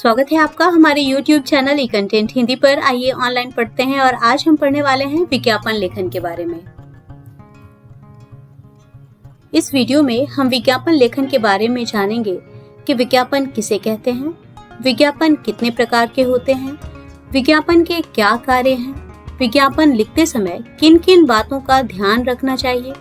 स्वागत है आपका हमारे YouTube चैनल ई कंटेंट हिंदी पर। आइए ऑनलाइन पढ़ते हैं और आज हम पढ़ने वाले हैं विज्ञापन लेखन के बारे में। इस वीडियो में हम विज्ञापन लेखन के बारे में जानेंगे कि विज्ञापन किसे कहते हैं, विज्ञापन कितने प्रकार के होते हैं, विज्ञापन के क्या कार्य हैं, विज्ञापन लिखते समय किन किन बातों का ध्यान रखना चाहिए,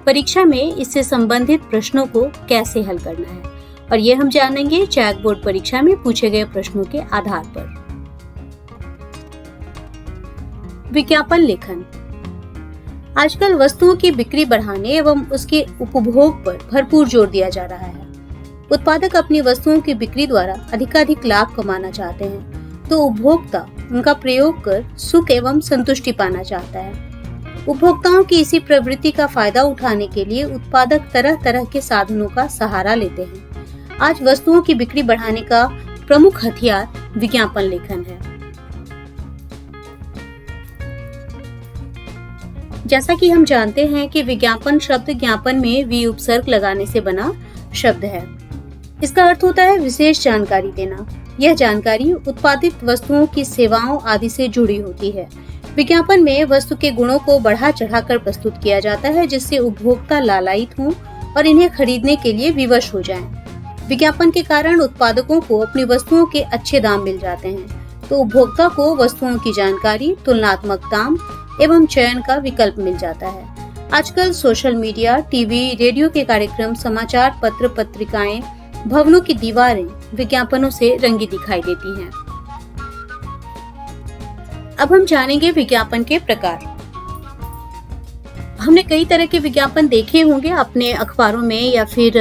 परीक्षा में इससे संबंधित प्रश्नों को कैसे हल करना है और ये हम जानेंगे चैक बोर्ड परीक्षा में पूछे गए प्रश्नों के आधार पर। विज्ञापन लेखन आजकल वस्तुओं की बिक्री बढ़ाने एवं उसके उपभोग पर भरपूर जोर दिया जा रहा है। उत्पादक अपनी वस्तुओं की बिक्री द्वारा अधिकाधिक लाभ कमाना चाहते हैं, तो उपभोक्ता उनका प्रयोग कर सुख एवं संतुष्टि पाना चाहता है। उपभोक्ताओं की इसी प्रवृत्ति का फायदा उठाने के लिए उत्पादक तरह तरह के साधनों का सहारा लेते हैं। आज वस्तुओं की बिक्री बढ़ाने का प्रमुख हथियार विज्ञापन लेखन है। जैसा कि हम जानते हैं कि विज्ञापन शब्द ज्ञापन में वी उपसर्ग लगाने से बना शब्द है। इसका अर्थ होता है विशेष जानकारी देना। यह जानकारी उत्पादित वस्तुओं की सेवाओं आदि से जुड़ी होती है। विज्ञापन में वस्तु के गुणों को बढ़ा चढ़ाकर प्रस्तुत किया जाता है, जिससे उपभोक्ता लालायित हों और इन्हें खरीदने के लिए विवश हो जाएं। विज्ञापन के कारण उत्पादकों को अपनी वस्तुओं के अच्छे दाम मिल जाते हैं, तो उपभोक्ता को वस्तुओं की जानकारी, तुलनात्मक दाम एवं चयन का विकल्प मिल जाता है। आजकल सोशल मीडिया, टीवी, रेडियो के कार्यक्रम, समाचार पत्र, पत्रिकाएं, भवनों की दीवारें विज्ञापनों से रंगी दिखाई देती हैं। अब हम जानेंगे विज्ञापन के प्रकार। हमने कई तरह के विज्ञापन देखे होंगे अपने अखबारों में या फिर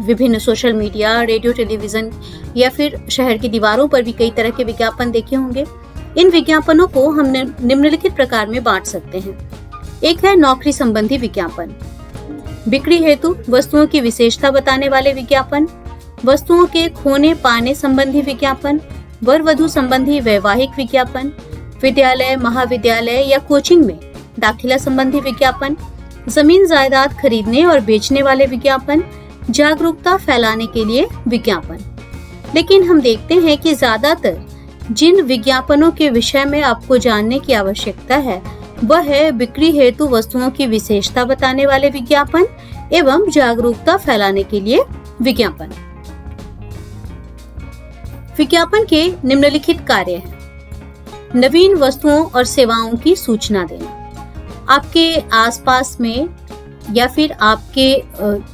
विभिन्न सोशल मीडिया, रेडियो, टेलीविजन या फिर शहर की दीवारों पर भी कई तरह के विज्ञापन देखे होंगे। इन विज्ञापनों को हम निम्नलिखित प्रकार में बांट सकते हैं। एक है नौकरी संबंधी विज्ञापन, बिक्री हेतु वस्तुओं की विशेषता बताने वाले विज्ञापन, वस्तुओं के खोने पाने संबंधी विज्ञापन, वर वधू संबंधी वैवाहिक विज्ञापन, विद्यालय, महाविद्यालय या कोचिंग में दाखिला संबंधी विज्ञापन, जमीन जायदाद खरीदने और बेचने वाले विज्ञापन, जागरूकता फैलाने के लिए विज्ञापन। लेकिन हम देखते हैं कि ज्यादातर जिन विज्ञापनों के विषय में आपको जानने की आवश्यकता है वह है बिक्री हेतु वस्तुओं की विशेषता बताने वाले विज्ञापन एवं जागरूकता फैलाने के लिए विज्ञापन। विज्ञापन के निम्नलिखित कार्य हैं। नवीन वस्तुओं और सेवाओं की सूचना देना। आपके आसपास में या फिर आपके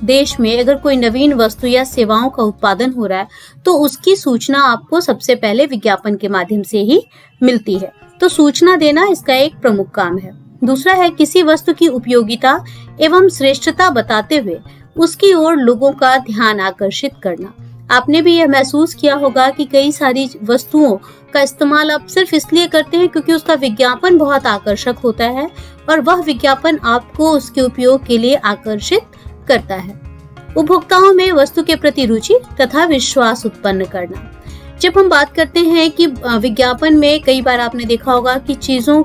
देश में अगर कोई नवीन वस्तु या सेवाओं का उत्पादन हो रहा है तो उसकी सूचना आपको सबसे पहले विज्ञापन के माध्यम से ही मिलती है। तो सूचना देना इसका एक प्रमुख काम है। दूसरा है किसी वस्तु की उपयोगिता एवं श्रेष्ठता बताते हुए उसकी ओर लोगों का ध्यान आकर्षित करना। आपने भी यह महसूस किया होगा कि कई सारी वस्तुओं का इस्तेमाल आप सिर्फ इसलिए करते हैं क्योंकि उसका विज्ञापन बहुत आकर्षक होता है और वह विज्ञापन आपको उसके उपयोग के लिए आकर्षित करता है। उपभोक्ताओं में वस्तु के प्रति रुचि तथा विश्वास उत्पन्न करना। जब हम बात करते हैं कि विज्ञापन में कई बार आपने देखा होगा कि चीजों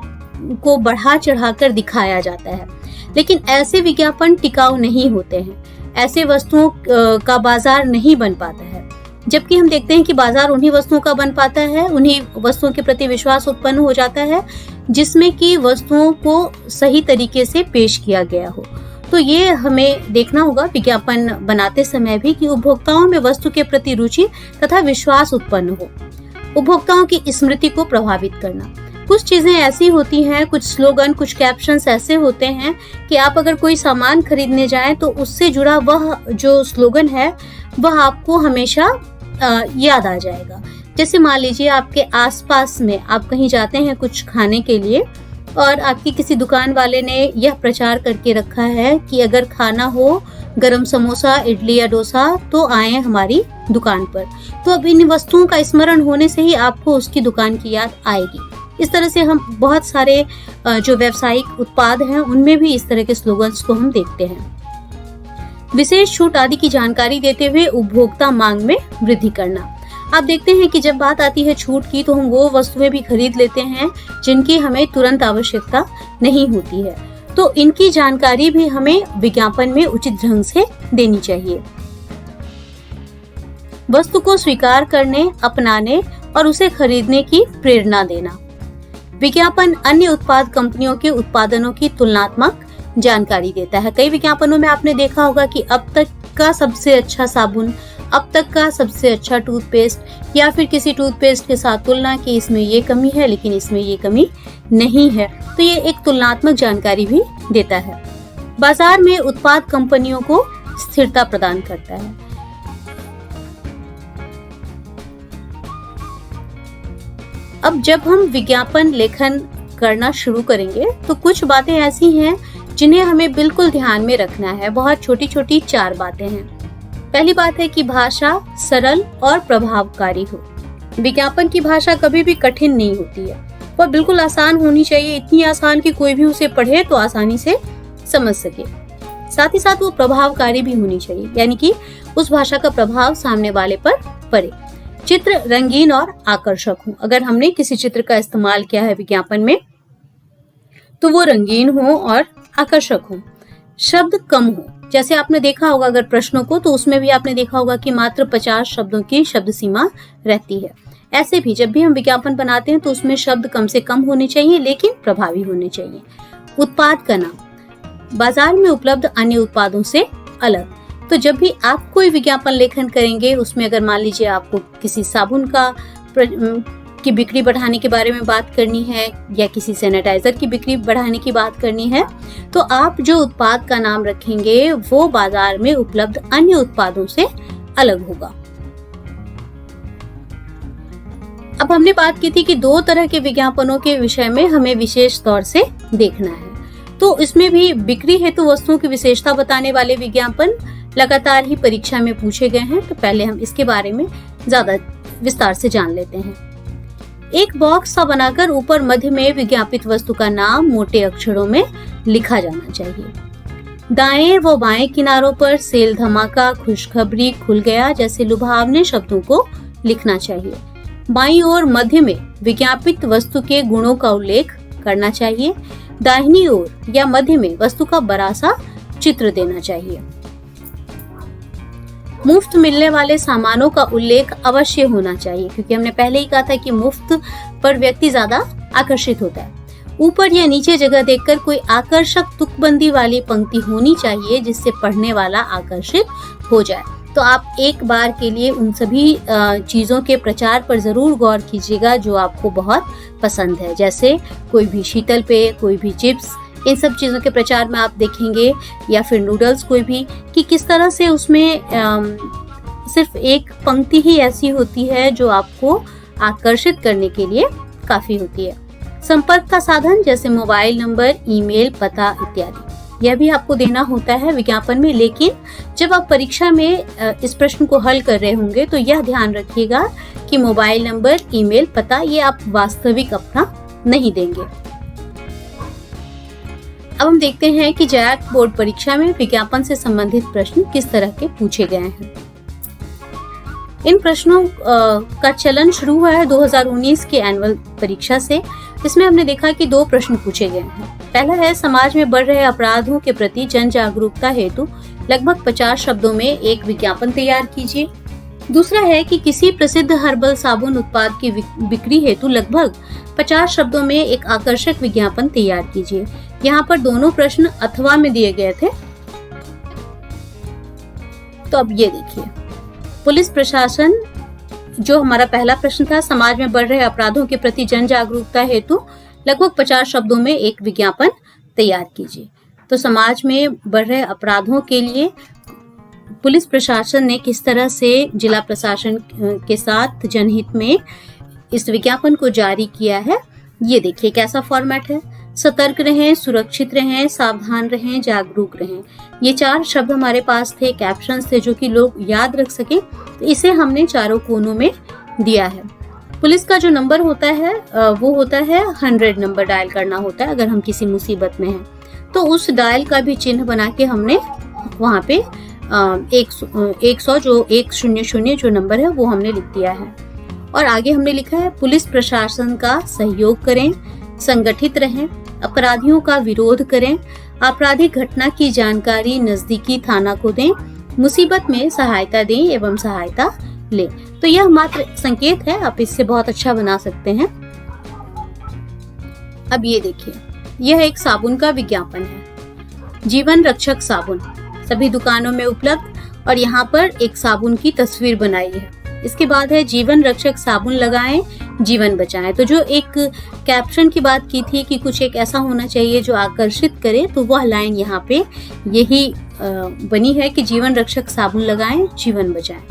को बढ़ा चढ़ाकर दिखाया जाता है, लेकिन ऐसे विज्ञापन टिकाऊ नहीं होते हैं। ऐसे वस्तुओं का बाजार नहीं बन पाता है, जबकि हम देखते हैं कि बाजार उन्हीं वस्तुओं का बन पाता है, उन्हीं वस्तुओं के प्रति विश्वास उत्पन्न हो जाता है जिसमें कि वस्तुओं को सही तरीके से पेश किया गया हो। तो ये हमें देखना होगा विज्ञापन बनाते समय भी कि उपभोक्ताओं में वस्तु के प्रति रुचि तथा विश्वास उत्पन्न हो। उपभोक्ताओं की स्मृति को प्रभावित करना। कुछ चीजें ऐसी होती हैं, कुछ स्लोगन, कुछ कैप्शंस ऐसे होते हैं कि आप अगर कोई सामान खरीदने जाएं तो उससे जुड़ा वह जो स्लोगन है वह आपको हमेशा याद आ जाएगा। जैसे मान लीजिए आपके आसपास में आप कहीं जाते हैं कुछ खाने के लिए और आपकी किसी दुकान वाले ने यह प्रचार करके रखा है कि अगर खाना हो गरम समोसा, इडली या डोसा तो आए हमारी दुकान पर। तो अब इन वस्तुओं का स्मरण होने से ही आपको उसकी दुकान की याद आएगी। इस तरह से हम बहुत सारे जो व्यावसायिक उत्पाद हैं उनमें भी इस तरह के स्लोगन्स को हम देखते हैं। विशेष छूट आदि की जानकारी देते हुए उपभोक्ता मांग में वृद्धि करना। आप देखते हैं कि जब बात आती है छूट की तो हम वो वस्तुएं भी खरीद लेते हैं जिनकी हमें तुरंत आवश्यकता नहीं होती है, तो इनकी जानकारी भी हमें विज्ञापन में उचित ढंग से देनी चाहिए। वस्तु को स्वीकार करने, अपनाने और उसे खरीदने की प्रेरणा देना। विज्ञापन अन्य उत्पाद कंपनियों के उत्पादनों की तुलनात्मक जानकारी देता है। कई विज्ञापनों में आपने देखा होगा कि अब तक का सबसे अच्छा साबुन, अब तक का सबसे अच्छा टूथपेस्ट, या फिर किसी टूथपेस्ट के साथ तुलना की इसमें ये कमी है लेकिन इसमें ये कमी नहीं है। तो ये एक तुलनात्मक जानकारी भी देता है। बाजार में उत्पाद कंपनियों को स्थिरता प्रदान करता है। अब जब हम विज्ञापन लेखन करना शुरू करेंगे तो कुछ बातें ऐसी हैं जिन्हें हमें बिल्कुल ध्यान में रखना है। बहुत छोटी छोटी 4 बातें हैं। पहली बात है कि भाषा सरल और प्रभावकारी हो। विज्ञापन की भाषा कभी भी कठिन नहीं होती है, वह बिल्कुल आसान होनी चाहिए, इतनी आसान कि कोई भी उसे पढ़े तो आसानी से समझ सके। साथ ही साथ वो प्रभावकारी भी होनी चाहिए, यानी कि उस भाषा का प्रभाव सामने वाले पर पड़े। चित्र रंगीन और आकर्षक हो। अगर हमने किसी चित्र का इस्तेमाल किया है विज्ञापन में तो वो रंगीन हो और आकर्षक हो। शब्द कम हो। जैसे आपने देखा होगा अगर प्रश्नों को, तो उसमें भी आपने देखा होगा कि मात्र 50 शब्दों की शब्द सीमा रहती है। ऐसे भी जब भी हम विज्ञापन बनाते हैं तो उसमें शब्द कम से कम होने चाहिए लेकिन प्रभावी होने चाहिए। उत्पाद का नाम बाजार में उपलब्ध अन्य उत्पादों से अलग। तो जब भी आप कोई विज्ञापन लेखन करेंगे, उसमें अगर मान लीजिए आपको किसी साबुन की बिक्री बढ़ाने के बारे में बात करनी है या किसी सैनिटाइजर की बिक्री बढ़ाने की बात करनी है, तो आप जो उत्पाद का नाम रखेंगे वो बाजार में उपलब्ध अन्य उत्पादों से अलग होगा। अब हमने बात की थी कि 2 तरह के विज्ञापनों के विषय में हमें विशेष तौर से देखना है। तो इसमें भी बिक्री हेतु वस्तुओं की विशेषता बताने वाले विज्ञापन लगातार ही परीक्षा में पूछे गए हैं। तो पहले हम इसके बारे में ज्यादा विस्तार से जान लेते हैं। एक बॉक्स सा बनाकर ऊपर मध्य में विज्ञापित वस्तु का नाम मोटे अक्षरों में लिखा जाना चाहिए। दाएं व बाएं किनारों पर सेल धमाका, खुशखबरी, खुल गया जैसे लुभावने शब्दों को लिखना चाहिए। बाईं ओर मध्य में विज्ञापित वस्तु के गुणों का उल्लेख करना चाहिए। दाहिनी ओर या मध्य में वस्तु का बड़ा सा चित्र देना चाहिए। मुफ्त मिलने वाले सामानों का उल्लेख अवश्य होना चाहिए, क्योंकि हमने पहले ही कहा था कि मुफ्त पर व्यक्ति ज्यादा आकर्षित होता है। ऊपर या नीचे जगह देखकर कोई आकर्षक तुकबंदी वाली पंक्ति होनी चाहिए जिससे पढ़ने वाला आकर्षित हो जाए। तो आप एक बार के लिए उन सभी चीजों के प्रचार पर जरूर गौर कीजिएगा जो आपको बहुत पसंद है, जैसे कोई भी शीतल पेय, कोई भी चिप्स, इन सब चीजों के प्रचार में आप देखेंगे, या फिर नूडल्स कोई भी, कि किस तरह से उसमें सिर्फ एक पंक्ति ही ऐसी होती है जो आपको आकर्षित करने के लिए काफी होती है। संपर्क का साधन जैसे मोबाइल नंबर, ईमेल, पता इत्यादि, यह भी आपको देना होता है विज्ञापन में। लेकिन जब आप परीक्षा में इस प्रश्न को हल कर रहे होंगे तो यह ध्यान रखिएगा कि मोबाइल नंबर, ईमेल, पता ये आप वास्तविक अपना नहीं देंगे। अब हम देखते हैं कि जैक बोर्ड परीक्षा में विज्ञापन से संबंधित प्रश्न किस तरह के पूछे गए हैं। इन प्रश्नों का चलन शुरू हुआ है 2019 के एनुअल परीक्षा से। इसमें हमने देखा कि 2 प्रश्न पूछे गए हैं। पहला है, समाज में बढ़ रहे अपराधों के प्रति जन जागरूकता हेतु लगभग 50 शब्दों में एक विज्ञापन तैयार कीजिए। दूसरा है कि किसी प्रसिद्ध हर्बल साबुन उत्पाद की बिक्री हेतु लगभग 50 शब्दों में एक आकर्षक विज्ञापन तैयार कीजिए। यहाँ पर दोनों प्रश्न अथवा में दिए गए थे। तो अब ये देखिए, पुलिस प्रशासन, जो हमारा पहला प्रश्न था, समाज में बढ़ रहे अपराधों के प्रति जन जागरूकता हेतु लगभग 50 शब्दों में एक विज्ञापन तैयार कीजिए। तो समाज में बढ़ रहे अपराधों के लिए पुलिस प्रशासन ने किस तरह से जिला प्रशासन के साथ जनहित में इस विज्ञापन को जारी किया है, ये देखिए कैसा फॉर्मेट है। सतर्क रहें, सुरक्षित रहें, सावधान रहें, जागरूक रहें, ये 4 शब्द हमारे पास थे, कैप्शंस थे जो कि लोग याद रख सके। तो इसे हमने चारों कोनों में दिया है। पुलिस का जो नंबर होता है वो होता है 100 नंबर डायल करना होता है अगर हम किसी मुसीबत में हैं। तो उस डायल का भी चिन्ह बना के हमने वहाँ पे 100 जो 100 जो नंबर है वो हमने लिख दिया है। और आगे हमने लिखा है, पुलिस प्रशासन का सहयोग करें, संगठित रहें, अपराधियों का विरोध करें, आपराधिक घटना की जानकारी नजदीकी थाना को दें, मुसीबत में सहायता दें एवं सहायता ले। तो यह मात्र संकेत है, आप इससे बहुत अच्छा बना सकते हैं। अब ये देखिए, यह एक साबुन का विज्ञापन है, जीवन रक्षक साबुन, सभी दुकानों में उपलब्ध, और यहाँ पर एक साबुन की तस्वीर बनाई है। इसके बाद है जीवन रक्षक साबुन लगाएं, जीवन बचाएं। तो जो एक कैप्शन की बात की थी कि कुछ एक ऐसा होना चाहिए जो आकर्षित करे, तो वह लाइन यहाँ पे यही बनी है कि जीवन रक्षक साबुन लगाएं, जीवन बचाएं।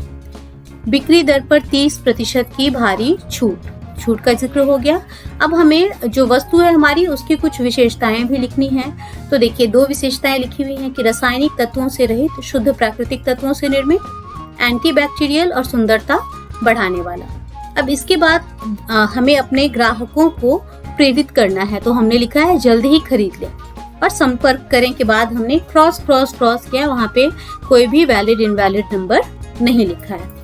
बिक्री दर पर 30% की भारी छूट का जिक्र हो गया। अब हमें जो वस्तु है हमारी, उसकी कुछ विशेषताएं भी लिखनी है। तो देखिए, 2 विशेषताएं लिखी हुई हैं कि रासायनिक तत्वों से रहित, शुद्ध प्राकृतिक तत्वों से निर्मित, एंटीबैक्टीरियल और सुंदरता बढ़ाने वाला। अब इसके बाद हमें अपने ग्राहकों को प्रेरित करना है, तो हमने लिखा है जल्द ही खरीद लें, और संपर्क करें के बाद हमने क्रॉस किया, वहां पे कोई भी वैलिड इनवैलिड नंबर नहीं लिखा है।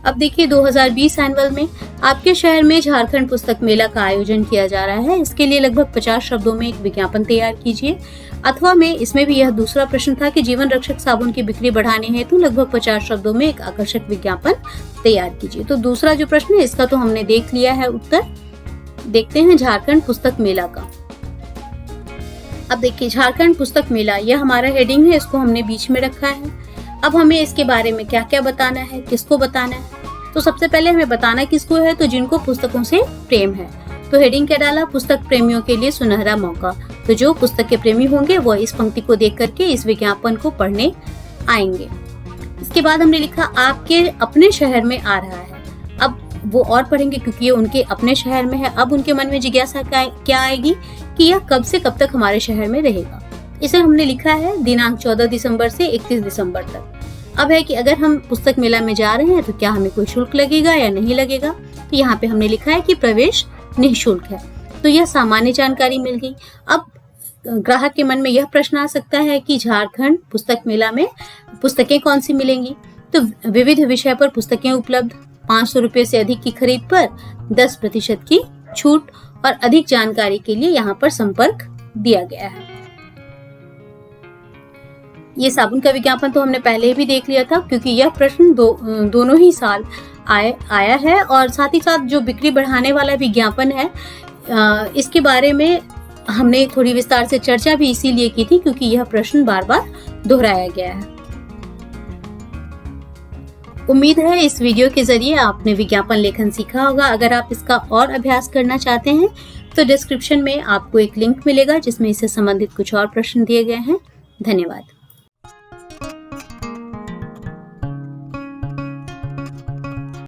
अब देखिए, 2020 एनुअल में आपके शहर में झारखंड पुस्तक मेला का आयोजन किया जा रहा है। इसके लिए लगभग 50 शब्दों में एक विज्ञापन तैयार कीजिए। अथवा में इसमें भी यह दूसरा प्रश्न था कि जीवन रक्षक साबुन की बिक्री बढ़ाने हेतु लगभग 50 शब्दों में एक आकर्षक विज्ञापन तैयार कीजिए। तो दूसरा जो प्रश्न है इसका तो हमने देख लिया है उत्तर। देखते हैं झारखंड पुस्तक मेला का। अब देखिए, झारखंड पुस्तक मेला, यह हमारा हेडिंग है, इसको हमने बीच में रखा है। अब हमें इसके बारे में क्या क्या बताना है, किसको बताना है। तो सबसे पहले हमें बताना किसको है, तो जिनको पुस्तकों से प्रेम है। तो हेडिंग क्या डाला, पुस्तक प्रेमियों के लिए सुनहरा मौका। तो जो पुस्तक के प्रेमी होंगे वो इस पंक्ति को देख करके इस विज्ञापन को पढ़ने आएंगे। इसके बाद हमने लिखा आपके अपने शहर में आ रहा है। अब वो और पढ़ेंगे क्योंकि ये उनके अपने शहर में है। अब उनके मन में जिज्ञासा क्या आएगी कि यह कब से कब तक हमारे शहर में रहेगा। इसे हमने लिखा है दिनांक 14 दिसंबर से 31 दिसंबर तक। अब है कि अगर हम पुस्तक मेला में जा रहे हैं तो क्या हमें कोई शुल्क लगेगा या नहीं लगेगा। तो यहाँ पे हमने लिखा है कि प्रवेश निःशुल्क है। तो यह सामान्य जानकारी मिल गई। अब ग्राहक के मन में यह प्रश्न आ सकता है कि झारखंड पुस्तक मेला में पुस्तकें कौन सी मिलेंगी। तो विविध विषय पर पुस्तकें उपलब्ध, 500 रुपए से अधिक की खरीद पर 10% की छूट, और अधिक जानकारी के लिए यहाँ पर संपर्क दिया गया है। ये साबुन का विज्ञापन तो हमने पहले भी देख लिया था, क्योंकि यह प्रश्न दोनों ही साल आया है। और साथ ही साथ जो बिक्री बढ़ाने वाला विज्ञापन है, इसके बारे में हमने थोड़ी विस्तार से चर्चा भी इसीलिए की थी क्योंकि यह प्रश्न बार बार दोहराया गया है। उम्मीद है इस वीडियो के जरिए आपने विज्ञापन लेखन सीखा होगा। अगर आप इसका और अभ्यास करना चाहते हैं तो डिस्क्रिप्शन में आपको एक लिंक मिलेगा जिसमें इससे संबंधित कुछ और प्रश्न दिए गए हैं। धन्यवाद।